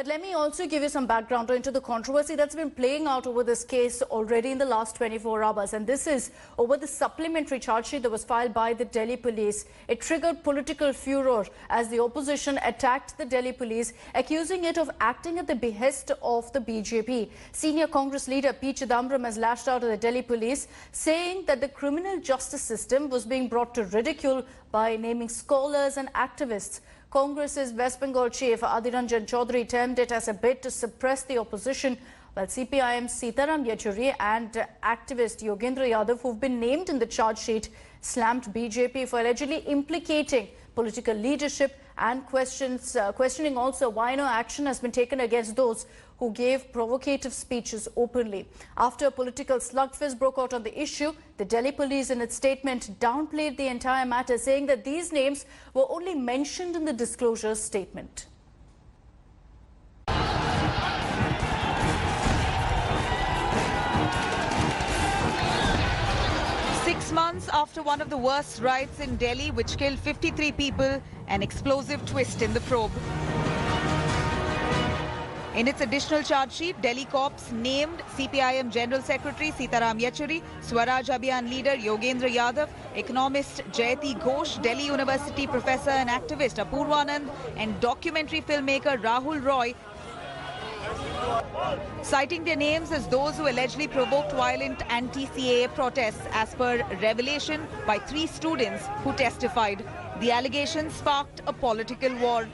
But let me also give you some background into the controversy that's been playing out over this case already in the last 24 hours. And this is over the supplementary charge sheet that was filed by the Delhi police. It triggered political furor as the opposition attacked the Delhi police, accusing it of acting at the behest of the BJP. Senior Congress leader P. Chidambaram has lashed out at the Delhi police, saying that the criminal justice system was being brought to ridicule by naming scholars and activists. Congress's West Bengal chief Adhir Ranjan Chaudhary termed it as a bid to suppress the opposition, while CPIM's Sitaram Yechury and activist Yogendra Yadav, who've been named in the charge sheet, slammed BJP for allegedly implicating political leadership and questioning also why no action has been taken against those who gave provocative speeches openly. After a political slugfest broke out on the issue, the Delhi police in its statement downplayed the entire matter, saying that these names were only mentioned in the disclosure statement. 6 months after one of the worst riots in Delhi, which killed 53 people, an explosive twist in the probe. In its additional charge sheet, Delhi Corps named CPIM General Secretary Sitaram Yechury, Swaraj Abhiyan leader Yogendra Yadav, economist Jayati Ghosh, Delhi University professor and activist Apurva Anand, and documentary filmmaker Rahul Roy, citing their names as those who allegedly provoked violent anti-CAA protests, as per revelation by 3 students who testified. The allegations sparked a political war.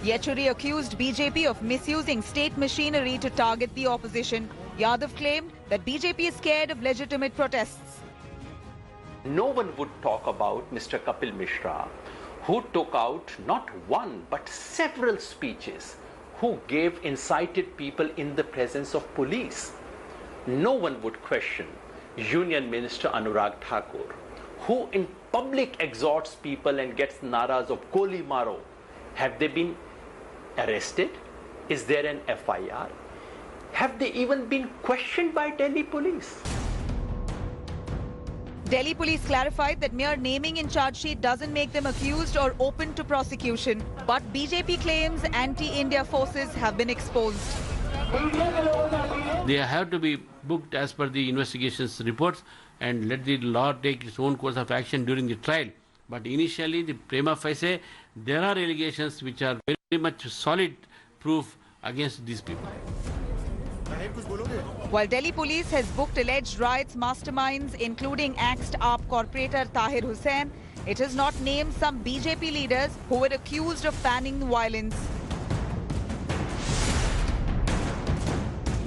Yechury accused BJP of misusing state machinery to target the opposition. Yadav claimed that BJP is scared of legitimate protests. No one would talk about Mr. Kapil Mishra, who took out not one but several speeches, who gave incited people in the presence of police. No one would question Union Minister Anurag Thakur, who in public exhorts people and gets naras of Goli Maro. Have they been arrested? Is there an FIR? Have they even been questioned by Delhi police? Delhi police clarified that mere naming in charge sheet doesn't make them accused or open to prosecution. But BJP claims anti-India forces have been exposed. They have to be booked as per the investigations reports and let the law take its own course of action during the trial. But initially, the prima facie, there are allegations which are very much solid proof against these people. While Delhi police has booked alleged riots masterminds, including axed AAP corporator Tahir Hussain, it has not named some BJP leaders who were accused of fanning violence.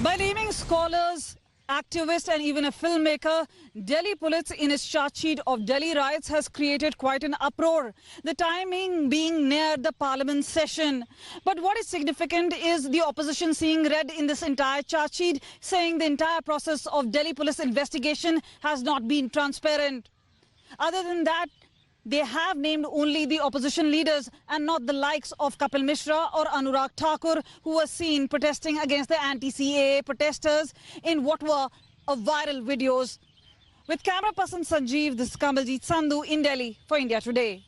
By naming scholars, activist and even a filmmaker, Delhi police in its charge sheet of Delhi riots has created quite an uproar, the timing being near the parliament session. But what is significant is the opposition seeing red in this entire charge sheet, saying the entire process of Delhi police investigation has not been transparent. Other than that, they have named only the opposition leaders and not the likes of Kapil Mishra or Anurag Thakur, who were seen protesting against the anti-CAA protesters in what were viral videos. With camera person Sanjeev, this is Kamaljit Sandhu in Delhi for India Today.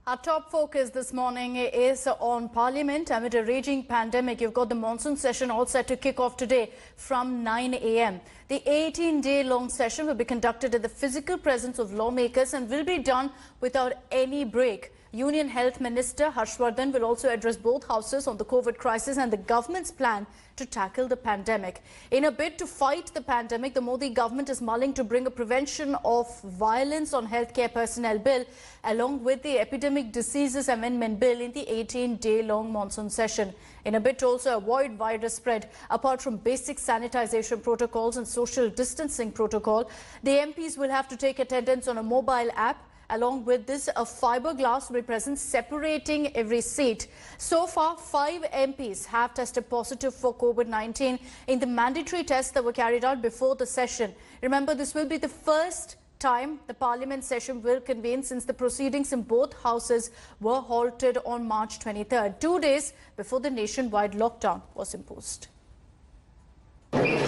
Our top focus this morning is on Parliament. Amid a raging pandemic, you've got the monsoon session all set to kick off today from 9 a.m. The 18-day-long session will be conducted in the physical presence of lawmakers and will be done without any break. Union Health Minister Harshvardhan will also address both houses on the COVID crisis and the government's plan to tackle the pandemic. In a bid to fight the pandemic, the Modi government is mulling to bring a prevention of violence on healthcare personnel bill along with the epidemic diseases amendment bill in the 18-day-long monsoon session. In a bid to also avoid virus spread, apart from basic sanitization protocols and social distancing protocol, the MPs will have to take attendance on a mobile app. Along with this, a fiberglass will be present separating every seat. So far, 5 MPs have tested positive for COVID-19 in the mandatory tests that were carried out before the session. Remember, this will be the first time the Parliament session will convene since the proceedings in both houses were halted on March 23rd, 2 days before the nationwide lockdown was imposed.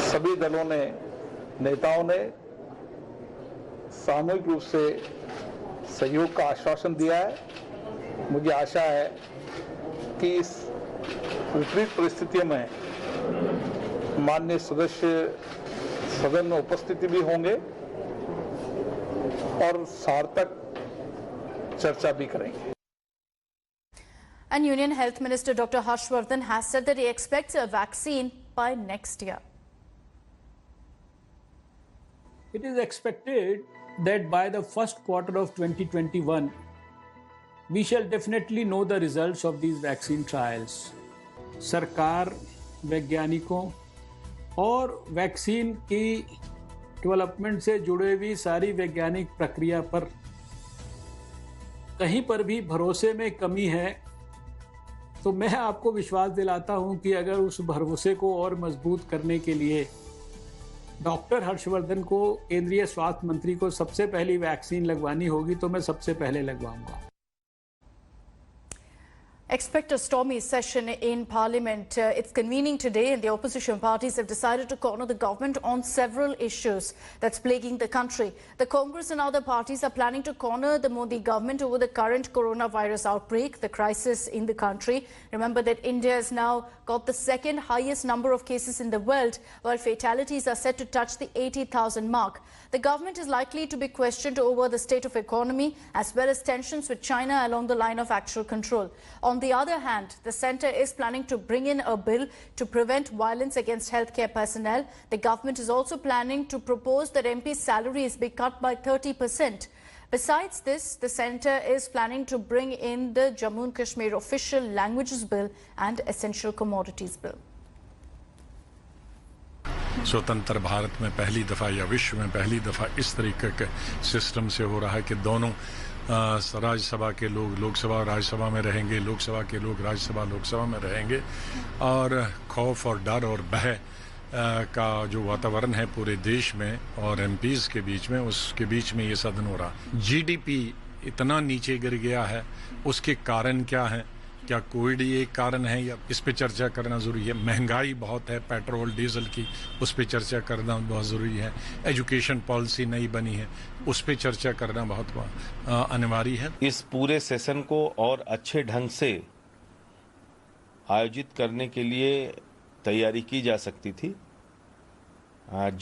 सभी दलों ने, नेताओं ने सामूहिक रूप से सहयोग का आश्वासन दिया है। मुझे आशा है कि इस विपरीत परिस्थितियों में माननीय सदस्य सदन में उपस्थित भी होंगे और सार्थक चर्चा भी करेंगे। And Union Health Minister Dr. Harshvardhan has said that he expects a vaccine by next year. It is expected that by the first quarter of 2021, we shall definitely know the results of these vaccine trials. सरकार, वैज्ञानिकों और vaccine की development से जुड़े हुई सारी वैज्ञानिक प्रक्रिया पर कहीं पर भी भरोसे में कमी है, तो मैं आपको विश्वास दिलाता हूं कि अगर उस भरोसे को और मजबूत करने के लिए डॉक्टर हर्षवर्धन को, केंद्रीय स्वास्थ्य मंत्री को सबसे पहली वैक्सीन लगवानी होगी तो मैं सबसे पहले लगवाऊंगा। Expect a stormy session in Parliament. It's convening today and the opposition parties have decided to corner the government on several issues that's plaguing the country. The Congress and other parties are planning to corner the Modi government over the current coronavirus outbreak, the crisis in the country. Remember that India has now got the second highest number of cases in the world, while fatalities are set to touch the 80,000 mark. The government is likely to be questioned over the state of economy as well as tensions with China along the line of actual control. On the other hand, the centre is planning to bring in a bill to prevent violence against healthcare personnel. The government is also planning to propose that MPs' salaries be cut by 30%. Besides this, the centre is planning to bring in the Jammu and Kashmir Official Languages Bill and Essential Commodities Bill. स्वतंत्र भारत में पहली दफ़ा या विश्व में पहली दफ़ा इस तरीके के सिस्टम से हो रहा है कि दोनों राज्यसभा के लोग लोकसभा और राज्यसभा में रहेंगे, लोकसभा के लोग राज्यसभा लोकसभा में रहेंगे और खौफ और डर और भय का जो वातावरण है पूरे देश में और एमपीज के बीच में, उसके बीच में ये सदन हो रहा। जीडीपी इतना नीचे गिर गया है, उसके कारण क्या है? क्या कोविड ये एक कारण है या इस पे चर्चा करना ज़रूरी है। महंगाई बहुत है, पेट्रोल डीजल की, उस पे चर्चा करना बहुत ज़रूरी है। एजुकेशन पॉलिसी नई बनी है, उस पे चर्चा करना बहुत अनिवार्य है। इस पूरे सेशन को और अच्छे ढंग से आयोजित करने के लिए तैयारी की जा सकती थी।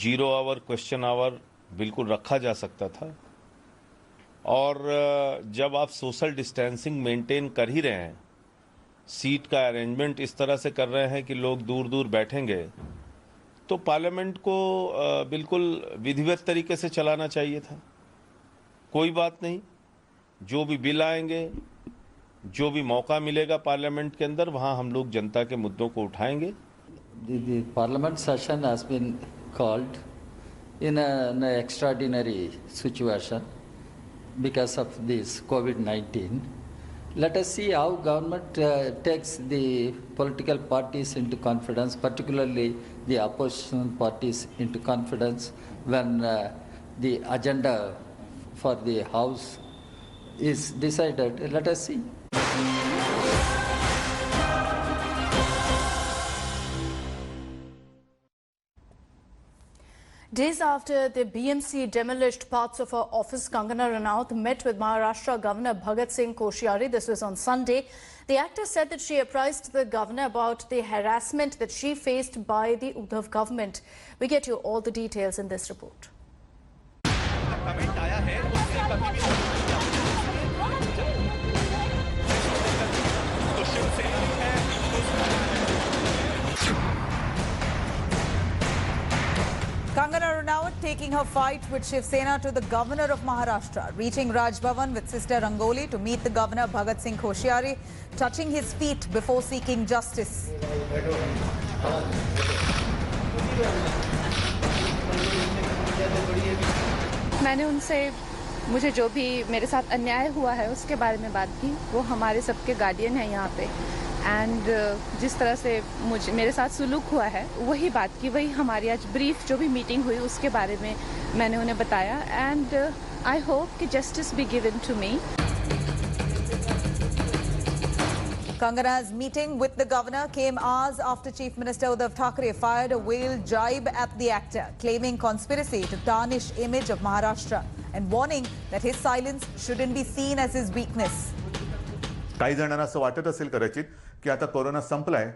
0 आवर क्वेश्चन आवर बिल्कुल रखा जा सकता था और जब आप सोशल डिस्टेंसिंग मेंटेन कर ही रहे हैं, सीट का अरेंजमेंट इस तरह से कर रहे हैं कि लोग दूर दूर बैठेंगे, तो पार्लियामेंट को बिल्कुल विधिवत तरीके से चलाना चाहिए था। कोई बात नहीं, जो भी बिल आएंगे, जो भी मौका मिलेगा पार्लियामेंट के अंदर, वहां हम लोग जनता के मुद्दों को उठाएंगे। The parliament session has been called in an extraordinary situation because of this COVID-19. Let us see how government takes the political parties into confidence, particularly the opposition parties into confidence when the agenda for the House is decided. Let us see. Days after the BMC demolished parts of her office, Kangana Ranaut met with Maharashtra Governor Bhagat Singh Koshyari. This was on Sunday. The actor said that she apprised the governor about the harassment that she faced by the Uddhav government. We get you all the details in this report. Kangana Ranaut taking her fight with Shiv Sena to the governor of Maharashtra, reaching Raj Bhavan with sister Rangoli to meet the governor Bhagat Singh Koshyari, touching his feet before seeking justice. मैंने उनसे मुझे जो भी मेरे साथ अन्याय हुआ है उसके बारे में बात की। वो हमारे सबके गार्डियन हैं यहाँ पे एंड जिस तरह से मेरे साथ सुलूक हुआ है वही बात की, वही हमारी आज ब्रीफ जो भी मीटिंग हुई उसके बारे में मैंने उन्हें बताया एंड आई होप कि justice be given to me. Kangana's meeting with the governor came hours after Chief Minister Uddhav Thackeray fired a veiled jibe at the actor, claiming conspiracy to tarnish image of Maharashtra and warning that his silence shouldn't be seen as his weakness. काही जणांना असं वाटत असेल कदाचित की आता corona संपलाय,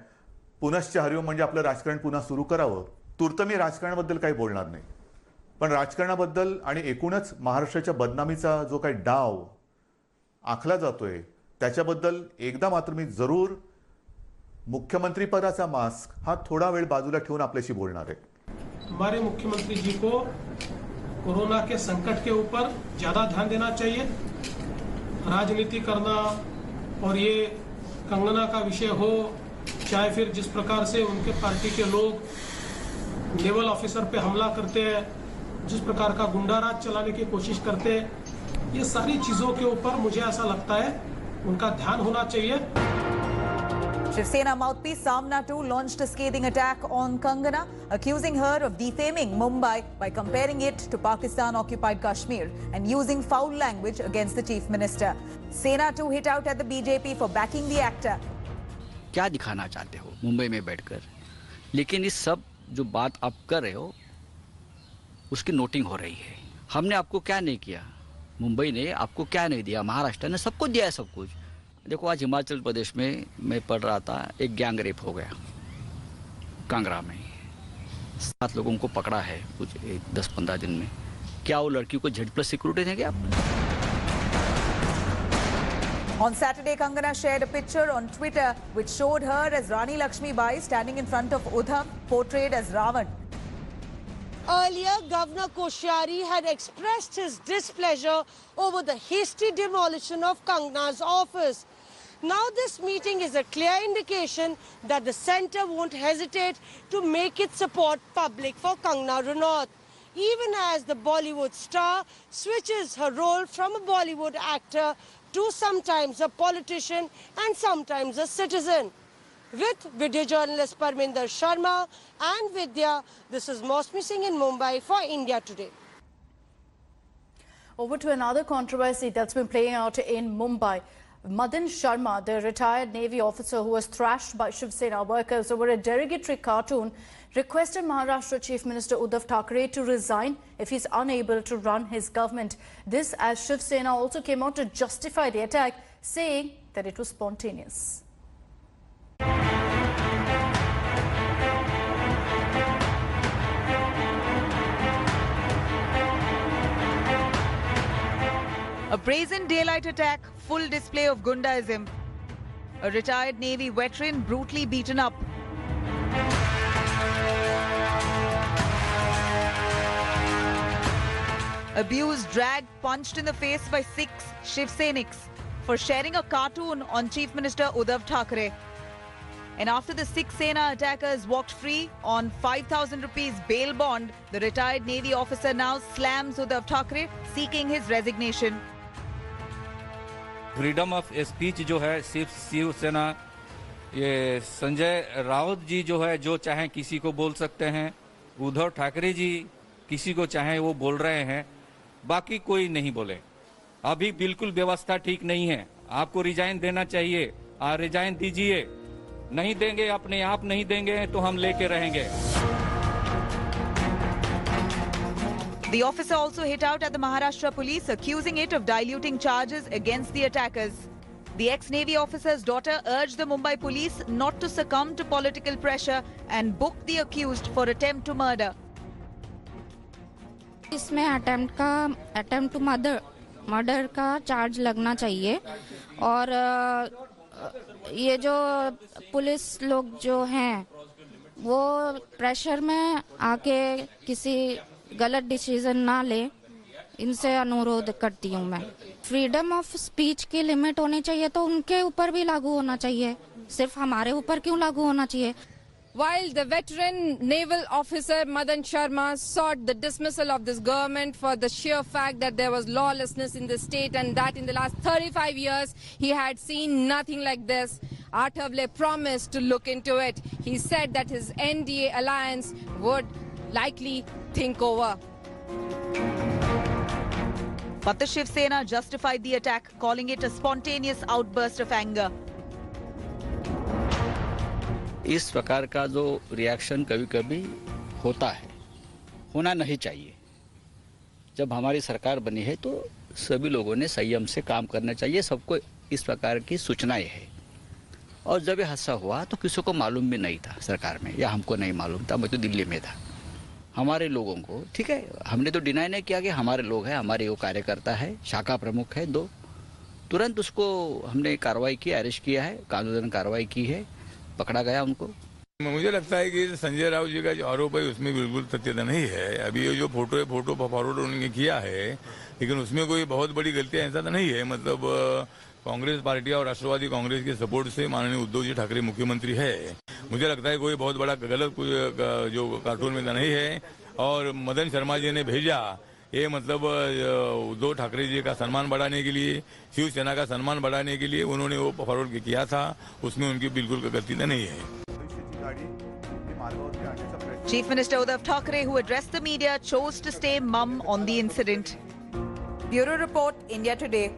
पुनश्च हरिओम म्हणजे आपलं राजकारण पुन्हा सुरू करावं. तूर्त मी राजकारणाबद्दल काही बोलणार नाही, पण राजकारणाबद्दल आणि एकूणच महाराष्ट्राच्या बदनामीचा जो काही डाव आखला जातोय त्याच्याबद्दल एकदा मात्र मी जरूर मुख्यमंत्री पदाचा मास्क हा थोडा वेळ बाजूला ठेवून आपल्याशी बोलणार आहे. हमारे मुख्यमंत्री जी को कोरोना के संकट के ऊपर ज्यादा ध्यान देना चाहिए. राजनीति करना और ये कंगना का विषय हो, चाहे फिर जिस प्रकार से उनके पार्टी के लोग लेवल ऑफिसर पे हमला करते हैं, जिस प्रकार का गुंडाराज चलाने की कोशिश करते हैं, ये सारी चीजों के ऊपर मुझे ऐसा लगता है उनका ध्यान होना चाहिए. Shiv Sena mouthpiece Samna too launched a scathing attack on Kangana, accusing her of defaming Mumbai by comparing it to Pakistan-occupied Kashmir and using foul language against the Chief Minister. Sena too hit out at the BJP for backing the actor. क्या दिखाना चाहते हो मुंबई में बैठकर? लेकिन इस सब जो बात आप कर रहे हो उसकी नोटिंग हो रही है. हमने आपको क्या नहीं किया, मुंबई ने आपको क्या नहीं दिया, महाराष्ट्र ने सबको दिया है सब कुछ. देखो आज हिमाचल प्रदेश में मैं पढ़ रहा था, एक गैंग रेप हो गया कांगड़ा में, 7 लोगों को पकड़ा है कुछ 10-15 दिन में. क्या वो लड़की को Z+ सिक्योरिटी देंगे आप? On Saturday, Kangana shared a picture on Twitter which showed her as Rani Lakshmi Bai standing in front of Uddhav, portrayed as Ravan. Earlier, Governor Koshyari had expressed his displeasure over the hasty demolition of Kangana's office. Now this meeting is a clear indication that the centre won't hesitate to make its support public for Kangana Ranaut, even as the Bollywood star switches her role from a Bollywood actor to sometimes a politician and sometimes a citizen. With video journalist Parminder Sharma and Vidya, this is Mosmi Singh in Mumbai for India Today. Over to another controversy that's been playing out in Mumbai. Madan Sharma, the retired Navy officer who was thrashed by Shiv Sena workers over a derogatory cartoon, requested Maharashtra Chief Minister Uddhav Thackeray to resign if he's unable to run his government. This as Shiv Sena also came out to justify the attack, saying that it was spontaneous. A brazen daylight attack, full display of Gundaism. A retired Navy veteran brutally beaten up. Abused, dragged, punched in the face by 6 Shiv Seniks for sharing a cartoon on Chief Minister Uddhav Thackeray. And after the 6 Sena attackers walked free on 5,000 rupees bail bond, the retired Navy officer now slams Uddhav Thackeray, seeking his resignation. Freedom of speech जो है सिर्फ शिवसेना, ये संजय राउत जी जो है जो चाहे किसी को बोल सकते हैं, उद्धव ठाकरे जी किसी को चाहे वो बोल रहे हैं, बाकी कोई नहीं बोले. अभी बिल्कुल व्यवस्था ठीक नहीं है, आपको रिजाइन देना चाहिए. रिजाइन दीजिए, नहीं देंगे अपने आप नहीं देंगे तो हम लेके रहेंगे. The officer also hit out at the Maharashtra police, accusing it of diluting charges against the attackers. The ex-Navy officer's daughter urged the Mumbai police not to succumb to political pressure and booked the accused for attempt to murder. इसमें attempt to murder का charge लगना चाहिए और ये जो police लोग जो हैं वो प्रेशर में आके किसी गलत डिसीजन ना ले, इनसे अनुरोध करती हूँ मैं. फ्रीडम ऑफ स्पीच की लिमिट होनी चाहिए तो उनके ऊपर भी लागू होना चाहिए, सिर्फ हमारे ऊपर क्यों लागू होना चाहिए. While the veteran naval officer Madan Sharma sought the dismissal of this government for the sheer fact that there was lawlessness in the state and that in the last 35 years he had seen nothing like this, Athavale promised to look into it. He said that his NDA alliance would likely think over. But the Shiv Sena justified the attack, calling it a spontaneous outburst of anger. इस प्रकार का जो reaction कभी कभी होता है, होना नहीं चाहिए। जब हमारी सरकार बनी है तो सभी लोगों ने संयम से काम करना चाहिए, सबको इस प्रकार की सूचनाएं है। और जब ये हादसा हुआ तो किसी को मालूम भी नहीं था सरकार में, या हमको नहीं मालूम था, मैं तो दिल्ली में था। हमारे लोगों को ठीक है, हमने तो डिनाई नहीं किया कि हमारे लोग हैं, हमारे वो कार्यकर्ता है, शाखा प्रमुख है 2, तुरंत उसको हमने कार्रवाई की, अरेस्ट किया है, कानूनन कार्रवाई की है, पकड़ा गया उनको। मुझे लगता है कि संजय राउत जी का जो आरोप है उसमें बिल्कुल तथ्यता नहीं है। अभी ये जो फोटो फॉरवर्ड उन्होंने किया है, लेकिन उसमें कोई बहुत बड़ी गलतियां ऐसा तो नहीं है। मतलब कांग्रेस पार्टी और राष्ट्रवादी कांग्रेस के सपोर्ट से माननीय उद्धव जी ठाकरे मुख्यमंत्री है। मुझे लगता है कोई बहुत बड़ा गलत जो कार्टून में नहीं है। और मदन शर्मा जी ने भेजा ये मतलब उद्धव ठाकरे जी का सम्मान बढ़ाने के लिए, शिवसेना का सम्मान बढ़ाने के लिए उन्होंने वो फॉरवर्ड किया था, उसमें उनकी बिल्कुल गलती नहीं है। Chief Minister Uddhav Thackeray, who addressed the media, chose to stay mum on the incident. Bureau Report, India Today.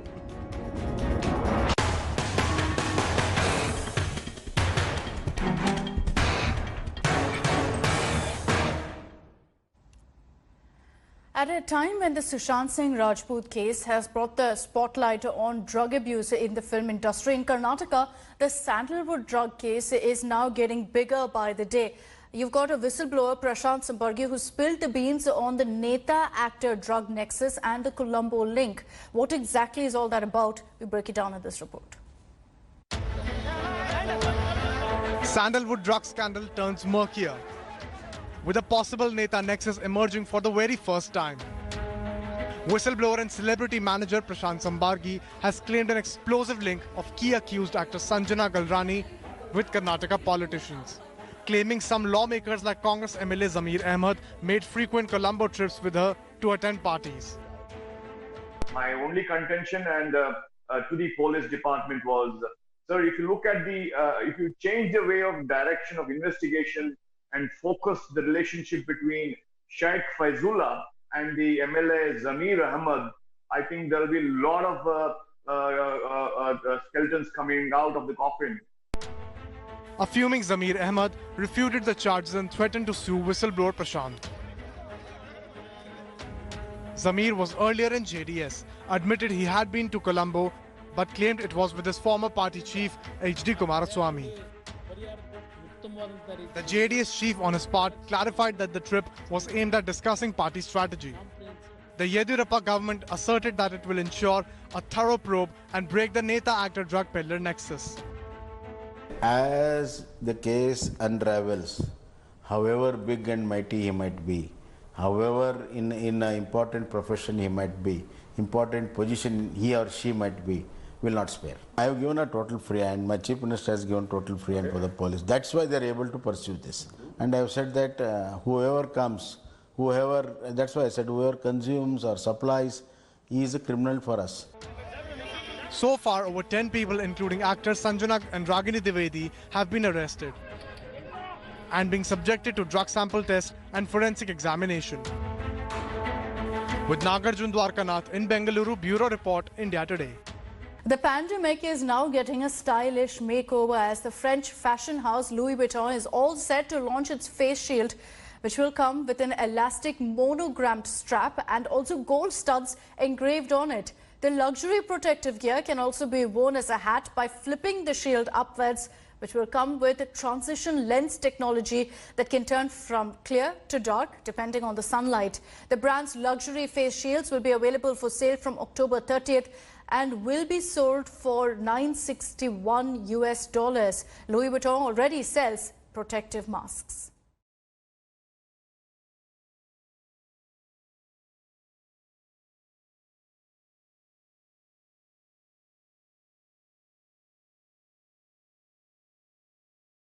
At a time when the Sushant Singh Rajput case has brought the spotlight on drug abuse in the film industry in Karnataka, the Sandalwood drug case is now getting bigger by the day. You've got a whistleblower, Prashant Sambargi, who spilled the beans on the Neta-actor drug nexus and the Colombo link. What exactly is all that about? We break it down in this report. Sandalwood drug scandal turns murkier, with a possible Neta nexus emerging for the very first time. Whistleblower and celebrity manager Prashant Sambargi has claimed an explosive link of key accused actor Sanjana Galrani with Karnataka politicians, claiming some lawmakers like Congress MLA Zameer Ahmed made frequent Colombo trips with her to attend parties. My only contention and to the police department was, sir, if you look at if you change the way of direction of investigation and focus the relationship between Sheikh Faizullah and the MLA Zameer Ahmed, I think there will be a lot of skeletons coming out of the coffin. A fuming Zameer Ahmed refuted the charges and threatened to sue whistleblower Prashant. Zameer was earlier in JDS, admitted he had been to Colombo, but claimed it was with his former party chief H.D. Kumaraswamy. The JDS chief on his part clarified that the trip was aimed at discussing party strategy. The Yediyurappa government asserted that it will ensure a thorough probe and break the Neta-actor drug peddler nexus. As the case unravels, however big and mighty he might be, however in an important profession he might be, important position he or she might be, will not spare. I have given a total free hand. My chief minister has given total free hand for the police. That's why they are able to pursue this. And I have said that whoever comes, that's why I said whoever consumes or supplies, he is a criminal for us. So far, over 10 people, including actors Sanjana and Ragini Dwivedi, have been arrested and being subjected to drug sample test and forensic examination. With Nagarjun Dwarkanath in Bengaluru, Bureau Report, India Today. The pandemic is now getting a stylish makeover as the French fashion house Louis Vuitton is all set to launch its face shield, which will come with an elastic monogrammed strap and also gold studs engraved on it. The luxury protective gear can also be worn as a hat by flipping the shield upwards, which will come with transition lens technology that can turn from clear to dark depending on the sunlight. The brand's luxury face shields will be available for sale from October 30th and will be sold for $961 US. Louis Vuitton already sells protective masks.